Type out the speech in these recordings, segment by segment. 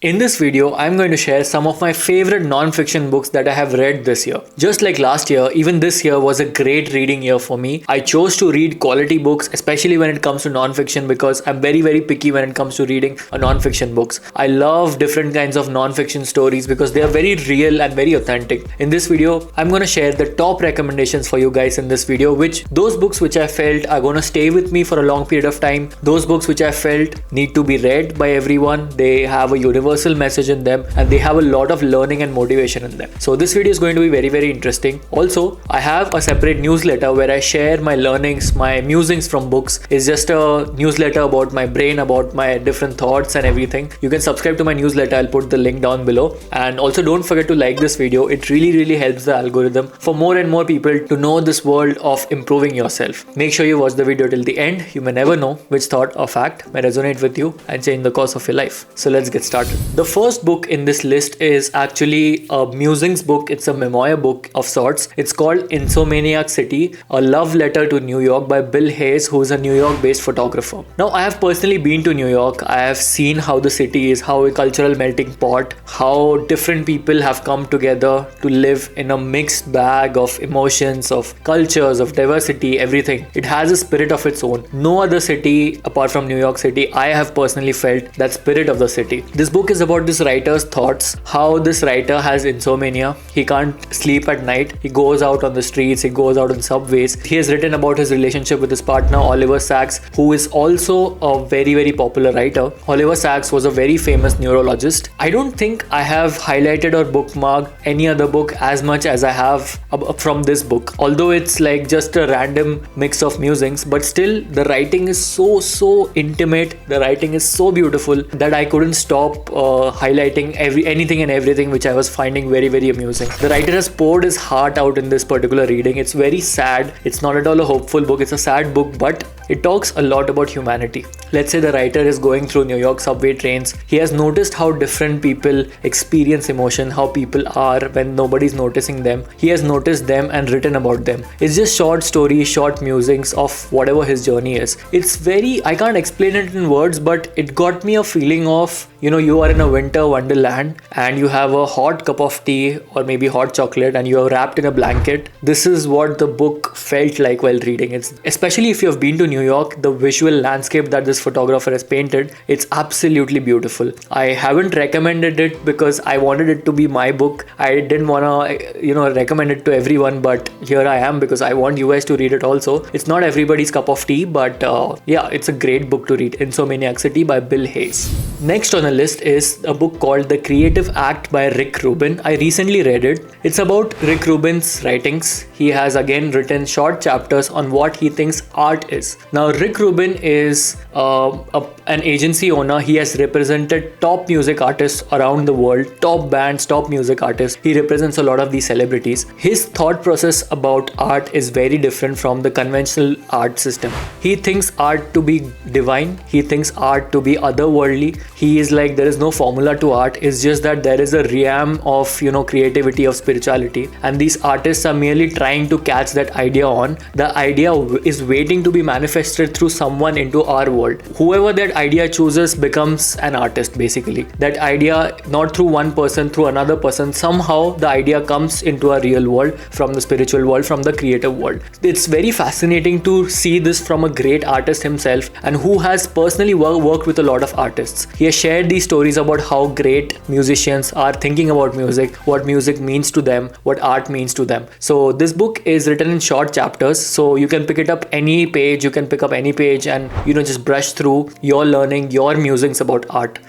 In this video, I'm going to share some of my favorite non-fiction books that I have read this year. Just like last year, even this year was a great reading year for me. I chose to read quality books, especially when it comes to non-fiction, because I'm very picky when it comes to reading non-fiction books. I love different kinds of non-fiction stories because they are very real and very authentic. In this video, I'm going to share the top recommendations for you guys in this video, those books which I felt are going to stay with me for a long period of time, those books which I felt need to be read by everyone. They have a universal message in them and they have a lot of learning and motivation in them. So this video is going to be very interesting. Also, I have a separate newsletter where I share my learnings, my musings from books. It's just a newsletter about my brain, about my different thoughts and everything. You can subscribe to my newsletter. I'll put the link down below. And also don't forget to like this video. It really helps the algorithm for more and more people to know this world of improving yourself. Make sure you watch the video till the end. You may never know which thought or fact may resonate with you and change the course of your life. So let's get started. The first book in this list is actually a musings book. It's a memoir book of sorts. It's called Insomniac City, a love letter to New York by Bill Hayes, who is a New York based photographer. Now, I have personally been to New York. I have seen how the city is, how a cultural melting pot, how different people have come together to live in a mixed bag of emotions, of cultures, of diversity, everything. It has a spirit of its own. No other city apart from New York City, I have personally felt that spirit of the city. This book is about this writer's thoughts, how this writer has insomnia. He can't sleep at night. He goes out on the streets, he goes out on subways. He has written about his relationship with his partner, Oliver Sacks, who is also a very popular writer. Oliver Sacks was a very famous neurologist. I don't think I have highlighted or bookmarked any other book as much as I have from this book. Although it's like just a random mix of musings, but still the writing is so intimate. The writing is so beautiful that I couldn't stop highlighting anything and everything which I was finding very amusing. The writer has poured his heart out in this particular reading. It's very sad. It's not at all a hopeful book. It's a sad book, but it talks a lot about humanity. Let's say the writer is going through New York subway trains. He has noticed how different people experience emotion, how people are when nobody's noticing them. He has noticed them and written about them. It's just short stories, short musings of whatever his journey is. I can't explain it in words, but it got me a feeling of, you are in a winter wonderland and you have a hot cup of tea or maybe hot chocolate and you are wrapped in a blanket. This is what the book felt like while reading it. Especially if you have been to New York, the visual landscape that this photographer has painted, it's absolutely beautiful. I haven't recommended it because I wanted it to be my book. I didn't want to, recommend it to everyone, but here I am because I want you guys to read it also. It's not everybody's cup of tea, but yeah, it's a great book to read. Insomniac City by Bill Hayes. Next on the list is a book called The Creative Act by Rick Rubin. I recently read it. It's about Rick Rubin's writings. He has again written short chapters on what he thinks art is. Now, Rick Rubin is an agency owner. He has represented top music artists around the world, top bands, top music artists. He represents a lot of these celebrities. His thought process about art is very different from the conventional art system. He thinks art to be divine. He thinks art to be otherworldly. He is like, there is no formula to art. It's just that there is a realm of, creativity, of spirituality. And these artists are merely trying to catch that idea on. The idea is waiting to be manifested through someone into our world. Whoever that idea chooses becomes an artist, basically. That idea, not through one person, through another person, somehow the idea comes into our real world, from the spiritual world, from the creative world. It's very fascinating to see this from a great artist himself and who has personally worked with a lot of artists. He has shared these stories about how great musicians are thinking about music, what music means to them, what art means to them. So this book is written in short chapters, so you can pick it up any page, and just brush through your learning, your musings about art.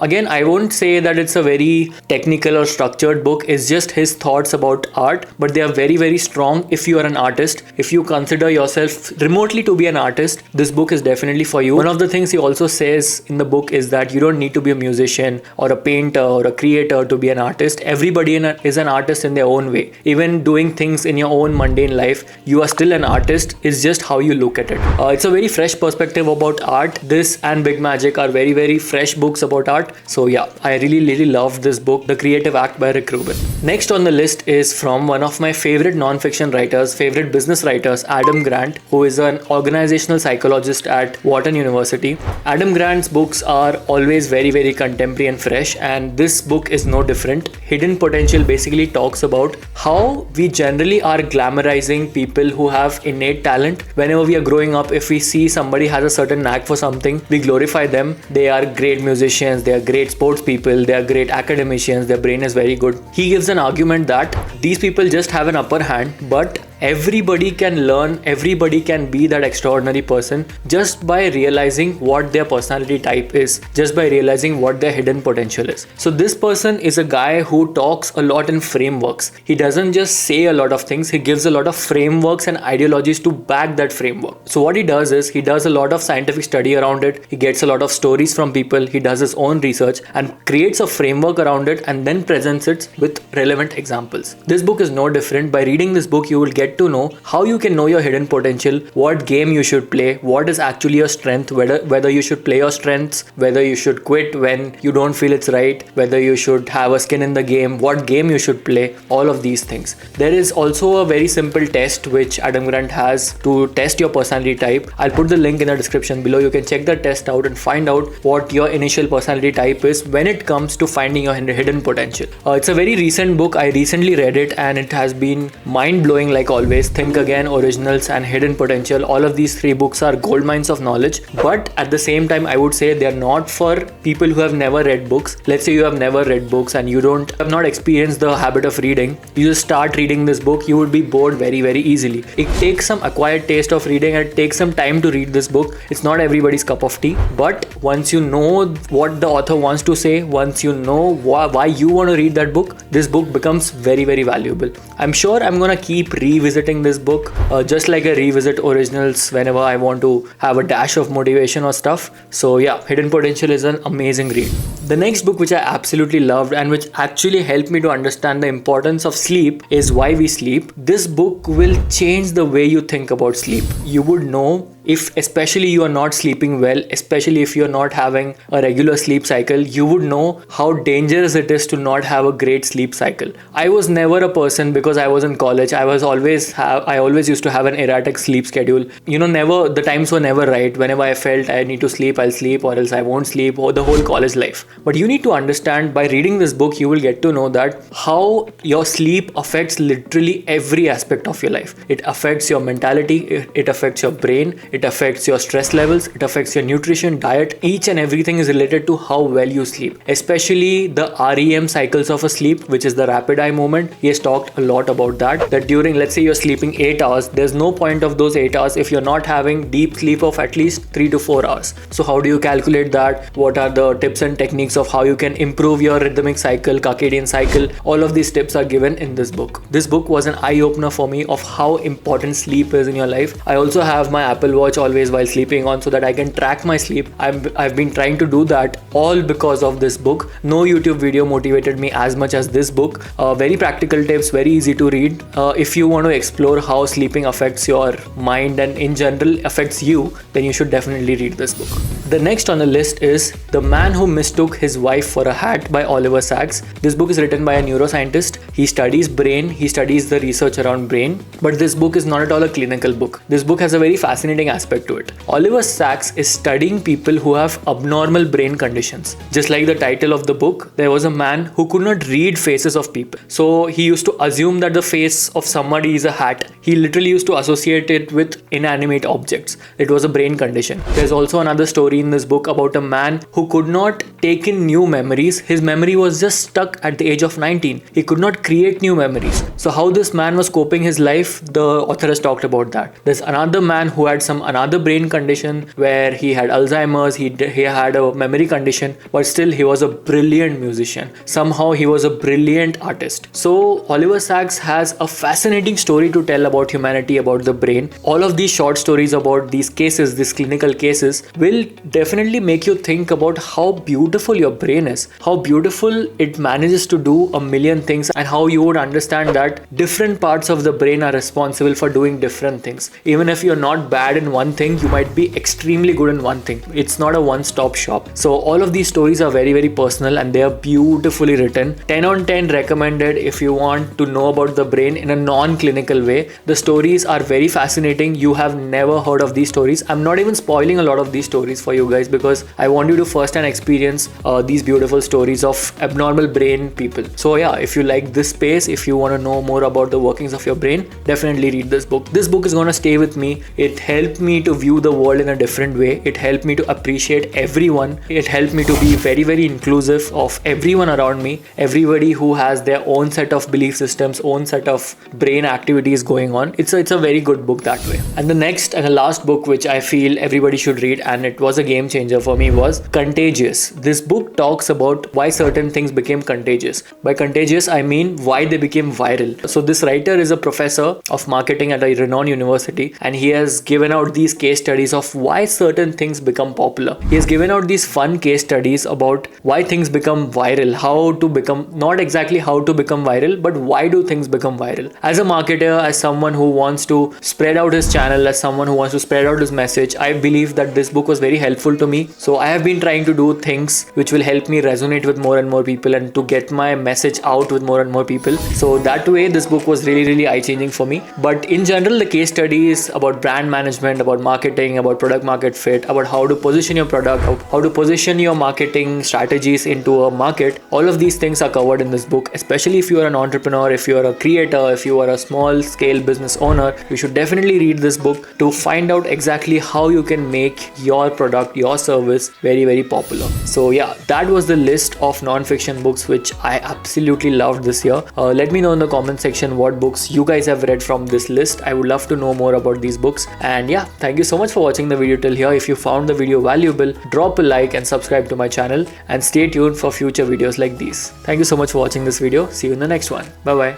Again, I won't say that it's a very technical or structured book. It's just his thoughts about art, but they are very strong. If you are an artist, if you consider yourself remotely to be an artist, this book is definitely for you. One of the things he also says in the book is that you don't need to be a musician or a painter or a creator to be an artist. Everybody is an artist in their own way. Even doing things in your own mundane life, you are still an artist. It's just how you look at it. It's a very fresh perspective about art. This and Big Magic are very fresh books about art. So yeah, I really loved this book, The Creative Act by Rick Rubin. Next on the list is from one of my favorite non-fiction writers, favorite business writers, Adam Grant, who is an organizational psychologist at Wharton University. Adam Grant's books are always very contemporary and fresh, and this book is no different. Hidden Potential basically talks about how we generally are glamorizing people who have innate talent. Whenever we are growing up, if we see somebody has a certain knack for something, we glorify them. They are great musicians, they are great sports people, they are great academicians, their brain is very good. He gives an argument that these people just have an upper hand, but everybody can learn, everybody can be that extraordinary person just by realizing what their personality type is, just by realizing what their hidden potential is. So this person is a guy who talks a lot in frameworks. He doesn't just say a lot of things, he gives a lot of frameworks and ideologies to back that framework. So what he does is, he does a lot of scientific study around it, he gets a lot of stories from people, he does his own research and creates a framework around it and then presents it with relevant examples. This book is no different. By reading this book, you will get to know how you can know your hidden potential, what game you should play, what is actually your strength, whether you should play your strengths, whether you should quit when you don't feel it's right, whether you should have a skin in the game, what game you should play, all of these things. There is also a very simple test which Adam Grant has to test your personality type. I'll put the link in the description below. You can check the test out and find out what your initial personality type is when it comes to finding your hidden potential. It's a very recent book. I recently read it and it has been mind-blowing like always. Think Again, Originals and Hidden Potential, all of these three books are gold mines of knowledge, but at the same time I would say they are not for people who have never read books. Let's say you have never read books and you have not experienced the habit of reading. You just start reading this book, you would be bored very easily. It takes some acquired taste of reading and it takes some time to read this book. It's not everybody's cup of tea, but once you know what the author wants to say, once you know why you want to read that book, this book becomes very valuable. I'm sure I'm gonna keep revisiting this book, just like I revisit Originals whenever I want to have a dash of motivation or stuff. So yeah, Hidden Potential is an amazing read. The next book which I absolutely loved and which actually helped me to understand the importance of sleep is Why We Sleep. This book will change the way you think about sleep. You would know if especially you are not sleeping well, especially if you're not having a regular sleep cycle, you would know how dangerous it is to not have a great sleep cycle. I was never a person, because I was in college, I always used to have an erratic sleep schedule. The times were never right. Whenever I felt I need to sleep, I'll sleep, or else I won't sleep, or the whole college life. But you need to understand, by reading this book, you will get to know that how your sleep affects literally every aspect of your life. It affects your mentality, it affects your brain, it affects your stress levels, it affects your nutrition, diet. Each and everything is related to how well you sleep, especially the REM cycles of a sleep, which is the rapid eye movement. He has talked a lot about that during, let's say you're sleeping 8 hours, there's no point of those 8 hours if you're not having deep sleep of at least 3 to 4 hours. So how do you calculate that? What are the tips and techniques of how you can improve your rhythmic cycle, circadian cycle? All of these tips are given in this book. This book was an eye-opener for me of how important sleep is in your life. I also have my Apple Watch always while sleeping on, so that I can track my sleep. I've been trying to do that all because of this book. No YouTube video motivated me as much as this book. Very practical tips, very easy to read. If you want to explore how sleeping affects your mind and in general affects you, then you should definitely read this book. The next on the list is The Man Who Mistook His Wife for a Hat by Oliver Sacks. This book is written by a neuroscientist. He studies brain, he studies the research around brain, but this book is not at all a clinical book. This book has a very fascinating aspect to it. Oliver Sacks is studying people who have abnormal brain conditions. Just like the title of the book, there was a man who could not read faces of people. So he used to assume that the face of somebody is a hat. He literally used to associate it with inanimate objects. It was a brain condition. There's also another story in this book about a man who could not take in new memories. His memory was just stuck at the age of 19. He could not create new memories. So how this man was coping his life, the author has talked about that. There's another man who had another brain condition where he had Alzheimer's, he had a memory condition, but still he was a brilliant musician. Somehow he was a brilliant artist. So Oliver Sacks has a fascinating story to tell about humanity, about the brain. All of these short stories about these cases, these clinical cases, will definitely make you think about how beautiful your brain is, how beautiful it manages to do a million things, and how you would understand that different parts of the brain are responsible for doing different things. Even if you're not bad in one thing, you might be extremely good in one thing. It's not a one-stop shop. So all of these stories are very, very personal and they are beautifully written. 10 on 10 recommended if you want to know about the brain in a non-clinical way. The stories are very fascinating. You have never heard of these stories. I'm not even spoiling a lot of these stories for you guys because I want you to first-hand experience these beautiful stories of abnormal brain people. So yeah, if you like this space, if you want to know more about the workings of your brain, definitely read this book. This book is going to stay with me. It helped me to view the world in a different way. It helped me to appreciate everyone. It helped me to be very, very inclusive of everyone around me. Everybody who has their own set of belief systems, own set of brain activities going on. It's a very good book that way. And the next and the last book which I feel everybody should read, and it was a game changer for me, was Contagious. This book talks about why certain things became contagious. By contagious, I mean why they became viral. So this writer is a professor of marketing at a renowned university, and he has given out these case studies of why certain things become popular. He has given out these fun case studies about why things become viral, how to become, not exactly how to become viral, but why do things become viral. As a marketer, as someone who wants to spread out his channel, as someone who wants to spread out his message, I believe that this book was very helpful to me. So I have been trying to do things which will help me resonate with more and more people and to get my message out with more and more people. So that way, this book was really, really eye-changing for me. But in general, the case studies about brand management, about marketing, about product market fit, about how to position your product, how to position your marketing strategies into a market, all of these things are covered in this book. Especially if you are an entrepreneur, if you are a creator, if you are a small scale business owner, you should definitely read this book to find out exactly how you can make your product, your service very, very popular. So yeah, that was the list of non-fiction books which I absolutely loved this year. Let me know in the comment section what books you guys have read from this list. I would love to know more about these books. And yeah, thank you so much for watching the video till here. If you found the video valuable, drop a like and subscribe to my channel, and stay tuned for future videos like these. Thank you so much for watching this video. See you in the next one. Bye bye.